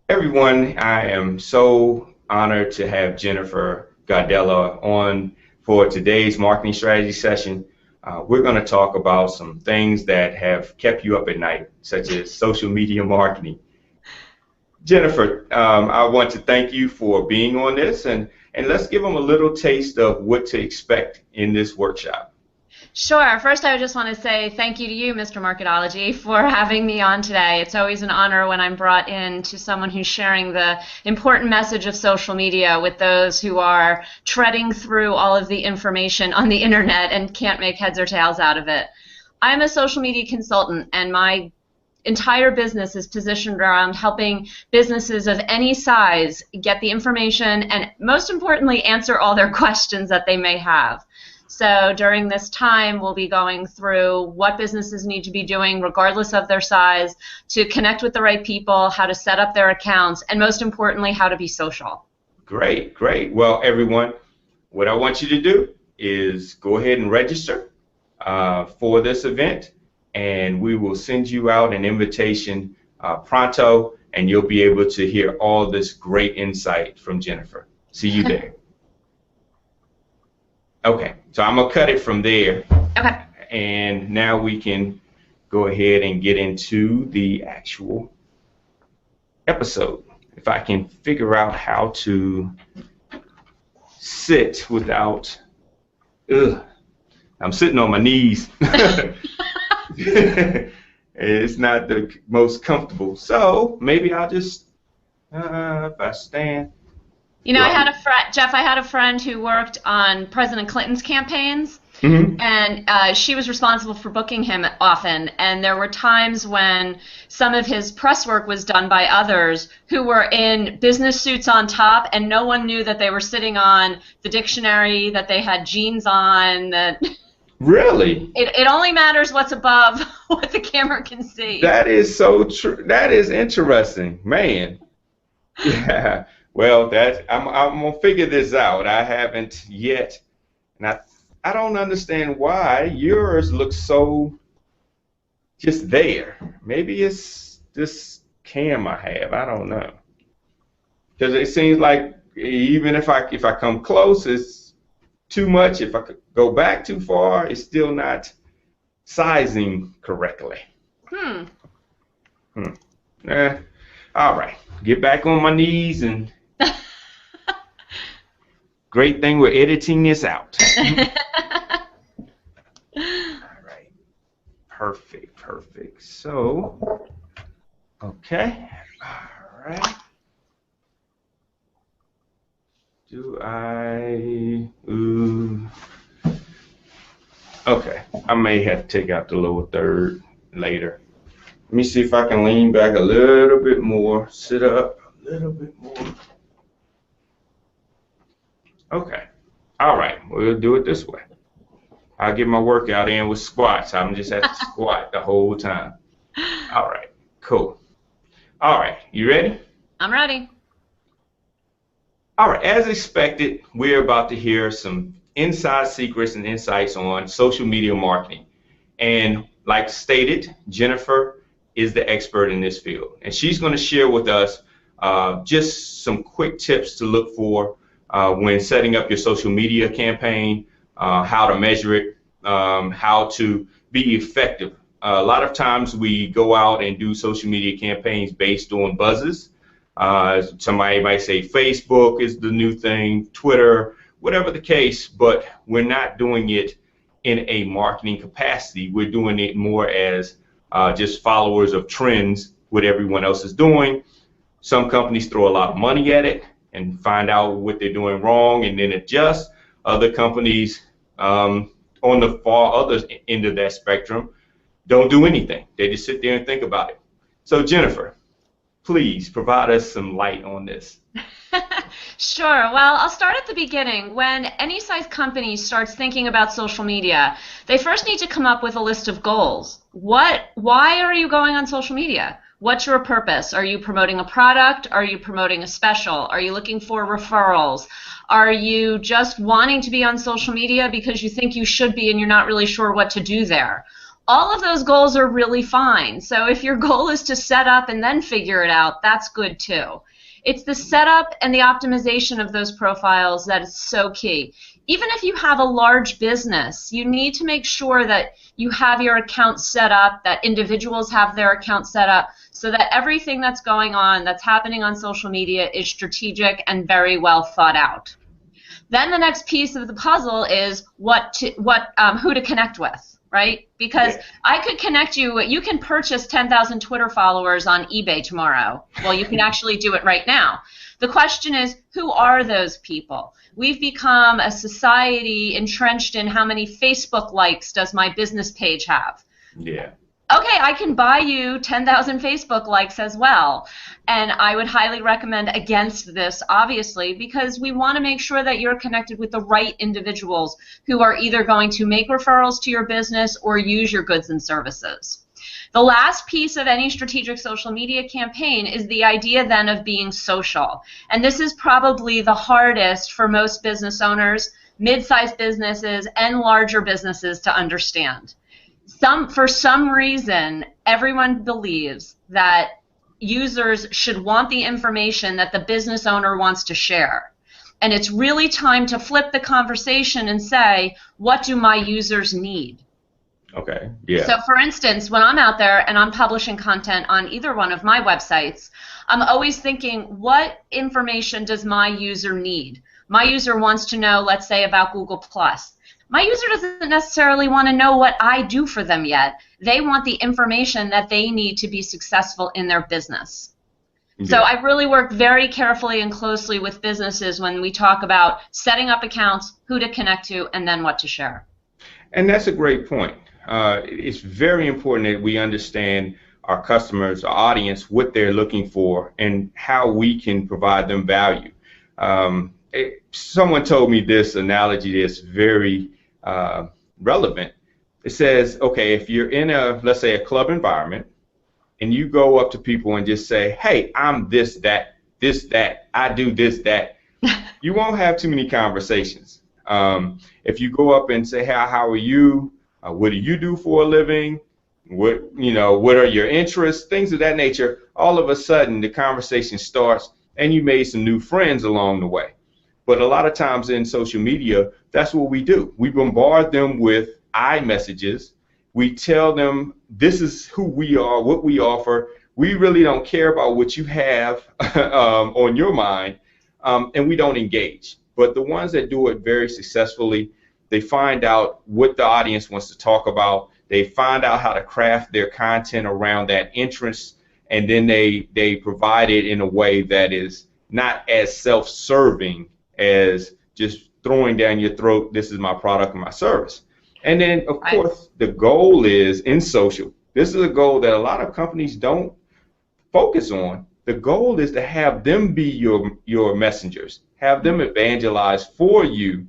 Everyone, I am so honored to have Jennifer Gardella on for today's marketing strategy session. We're going to talk about some things that have kept you up at night, such as social media marketing. Jennifer, I want to thank you for being on this, and let's give them a little taste of what to expect in this workshop. Sure. First, I just want to say thank you to you, Mr. Marketology, for having me on today. It's always an honor when I'm brought in to someone who's sharing the important message of social media with those who are treading through all of the information on the internet and can't make heads or tails out of it. I'm a social media consultant, and my entire business is positioned around helping businesses of any size get the information and, most importantly, answer all their questions that they may have. So during this time, we'll be going through what businesses need to be doing regardless of their size to connect with the right people, how to set up their accounts, and most importantly, how to be social. Great, great. Well, everyone, what I want you to do is go ahead and register for this event, and we will send you out an invitation pronto, and you'll be able to hear all this great insight from Jennifer. See you there. Okay, so I'm going to cut it from there. Okay. And now we can go ahead and get into the actual episode. If I can figure out how to sit without, I'm sitting on my knees. It's not the most comfortable. So maybe I'll just, if I stand. You know, I had a friend, Jeff, I had a friend who worked on President Clinton's campaigns, and she was responsible for booking him often, and there were times when some of his press work was done by others who were in business suits on top, and no one knew that they were sitting on the dictionary, that they had jeans on, that... Really? It only matters what's above what the camera can see. That is so true. That is interesting, man. Yeah. Well, I'm gonna figure this out. I haven't yet, and I don't understand why yours looks so just there. Maybe it's this cam I have. I don't know, because it seems like even if I come close, it's too much. If I could go back too far, it's still not sizing correctly. All right, get back on my knees and. Great thing we're editing this out. All right. Perfect, perfect. So, okay. All right. Okay. I may have to take out the lower third later. Let me see if I can lean back a little bit more, sit up a little bit more. Okay. All right. We'll do it this way. I'll get my workout in with squats. I'm just have to squat the whole time. All right. Cool. All right. You ready? I'm ready. All right. As expected, we're about to hear some inside secrets and insights on social media marketing. And like stated, Jennifer is the expert in this field. And she's going to share with us just some quick tips to look for when setting up your social media campaign, how to measure it, how to be effective. A lot of times we go out and do social media campaigns based on buzzes. Somebody might say Facebook is the new thing, Twitter, whatever the case, but we're not doing it in a marketing capacity. We're doing it more as just followers of trends, what everyone else is doing. Some companies throw a lot of money at it and find out what they're doing wrong and then adjust. Other companies on the far other end of that spectrum don't do anything. They just sit there and think about it. So Jennifer, please provide us some light on this. Sure. Well, I'll start at the beginning. When any size company starts thinking about social media, they first need to come up with a list of goals. Why are you going on social media? What's your purpose? Are you promoting a product? Are you promoting a special? Are you looking for referrals? Are you just wanting to be on social media because you think you should be and you're not really sure what to do there? All of those goals are really fine. So if your goal is to set up and then figure it out, that's good too. It's the setup and the optimization of those profiles that is so key. Even if you have a large business, you need to make sure that you have your account set up, that individuals have their account set up, so that everything that's going on, that's happening on social media, is strategic and very well thought out. Then the next piece of the puzzle is who to connect with, right? Because I could connect you. You can purchase 10,000 Twitter followers on eBay tomorrow. Well, you can actually do it right now. The question is, who are those people? We've become a society entrenched in how many Facebook likes does my business page have. Yeah. Okay, I can buy you 10,000 Facebook likes as well. And I would highly recommend against this, obviously, because we want to make sure that you're connected with the right individuals who are either going to make referrals to your business or use your goods and services. The last piece of any strategic social media campaign is the idea then of being social. And this is probably the hardest for most business owners, mid-sized businesses, and larger businesses to understand. For some reason, everyone believes that users should want the information that the business owner wants to share. And it's really time to flip the conversation and say, what do my users need? Okay, yeah. So for instance, when I'm out there and I'm publishing content on either one of my websites, I'm always thinking, what information does my user need? My user wants to know, let's say, about Google+. My user doesn't necessarily want to know what I do for them yet. They want the information that they need to be successful in their business. Yeah. So I really work very carefully and closely with businesses when we talk about setting up accounts, who to connect to, and then what to share. And that's a great point. It's very important that we understand our customers, our audience, what they're looking for, and how we can provide them value. Someone told me this analogy that's very relevant. It says, okay, if you're in let's say a club environment, and you go up to people and just say, hey, I'm this, that, I do this, that, you won't have too many conversations. If you go up and say, hey, how are you? What do you do for a living? What are your interests? Things of that nature. All of a sudden, the conversation starts, and you made some new friends along the way. But a lot of times in social media, that's what we do. We bombard them with iMessages. We tell them this is who we are, what we offer. We really don't care about what you have on your mind, and we don't engage. But the ones that do it very successfully, they find out what the audience wants to talk about. They find out how to craft their content around that interest, and then they provide it in a way that is not as self-serving as just throwing down your throat, this is my product and my service. And then, of course, the goal is in social. This is a goal that a lot of companies don't focus on. The goal is to have them be your messengers, have them evangelize for you,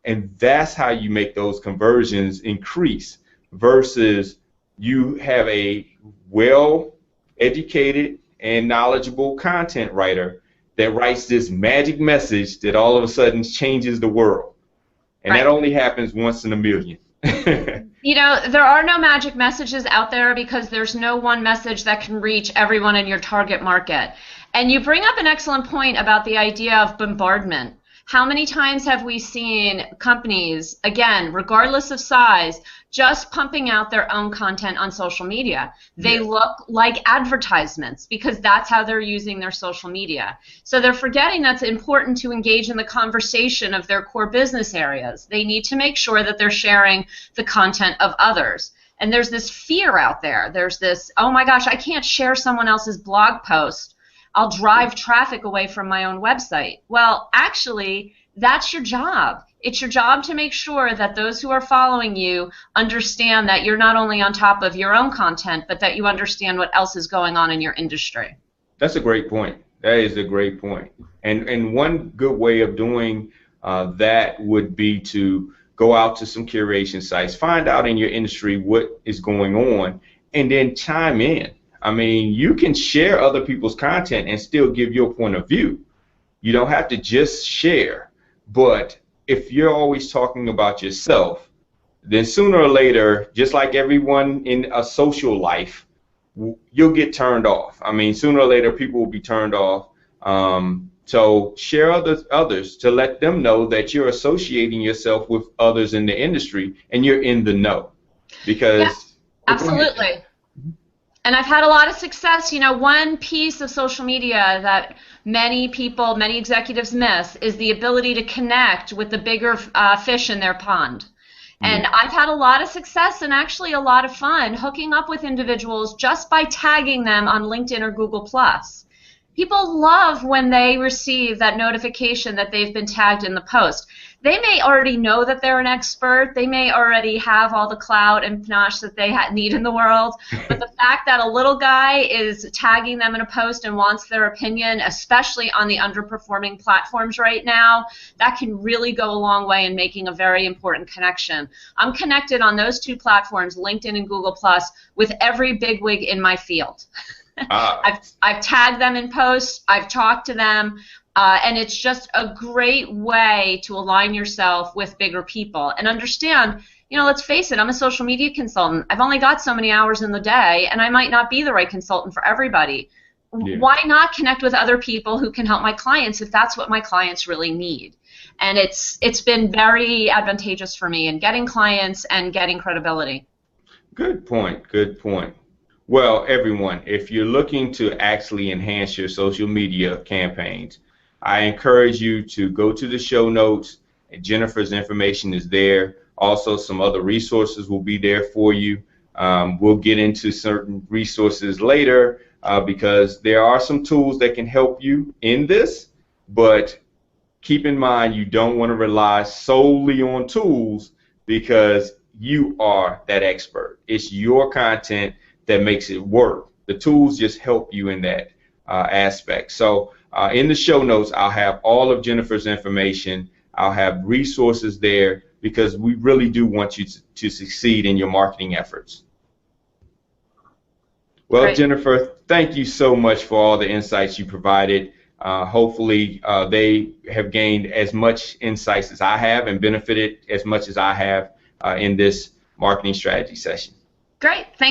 and that's how you make those conversions increase versus you have a well-educated and knowledgeable content writer that writes this magic message that all of a sudden changes the world. And that only happens once in a million. There are no magic messages out there because there's no one message that can reach everyone in your target market. And you bring up an excellent point about the idea of bombardment. How many times have we seen companies, again, regardless of size, just pumping out their own content on social media? They look like advertisements because that's how they're using their social media. So they're forgetting that's important to engage in the conversation of their core business areas. They need to make sure that they're sharing the content of others. And there's this fear out there. There's this, oh my gosh, I can't share someone else's blog post. I'll drive traffic away from my own website. Well, actually, that's your job. It's your job to make sure that those who are following you understand that you're not only on top of your own content, but that you understand what else is going on in your industry. That's a great point. That is a great point. And one good way of doing that would be to go out to some curation sites, find out in your industry what is going on, and then chime in. I mean, you can share other people's content and still give your point of view. You don't have to just share. But if you're always talking about yourself, then sooner or later, just like everyone in a social life, you'll get turned off. I mean, sooner or later, people will be turned off. So share others to let them know that you're associating yourself with others in the industry and you're in the know. Yeah, Because, oh, go ahead. absolutely. And I've had a lot of success. You know, one piece of social media that many people, many executives miss is the ability to connect with the bigger fish in their pond. And Yeah. I've had a lot of success and actually a lot of fun hooking up with individuals just by tagging them on LinkedIn or Google+. People love when they receive that notification that they've been tagged in the post. They may already know that they're an expert. They may already have all the clout and panache that they need in the world. But the fact that a little guy is tagging them in a post and wants their opinion, especially on the underperforming platforms right now, that can really go a long way in making a very important connection. I'm connected on those two platforms, LinkedIn and Google+, with every bigwig in my field. I've tagged them in posts, I've talked to them, and it's just a great way to align yourself with bigger people and understand, you know, let's face it, I'm a social media consultant. I've only got so many hours in the day, and I might not be the right consultant for everybody. Yeah. Why not connect with other people who can help my clients if that's what my clients really need? And it's been very advantageous for me in getting clients and getting credibility. Good point. Good point. Well, everyone, if you're looking to actually enhance your social media campaigns, I encourage you to go to the show notes. Jennifer's information is there. Also, some other resources will be there for you. We'll get into certain resources later because there are some tools that can help you in this, but keep in mind you don't want to rely solely on tools because you are that expert. It's your content that makes it work. The tools just help you in that aspect. So in the show notes, I'll have all of Jennifer's information. I'll have resources there because we really do want you to succeed in your marketing efforts. Well, Great. Jennifer, thank you so much for all the insights you provided. Hopefully they have gained as much insights as I have and benefited as much as I have in this marketing strategy session. Great. Thanks.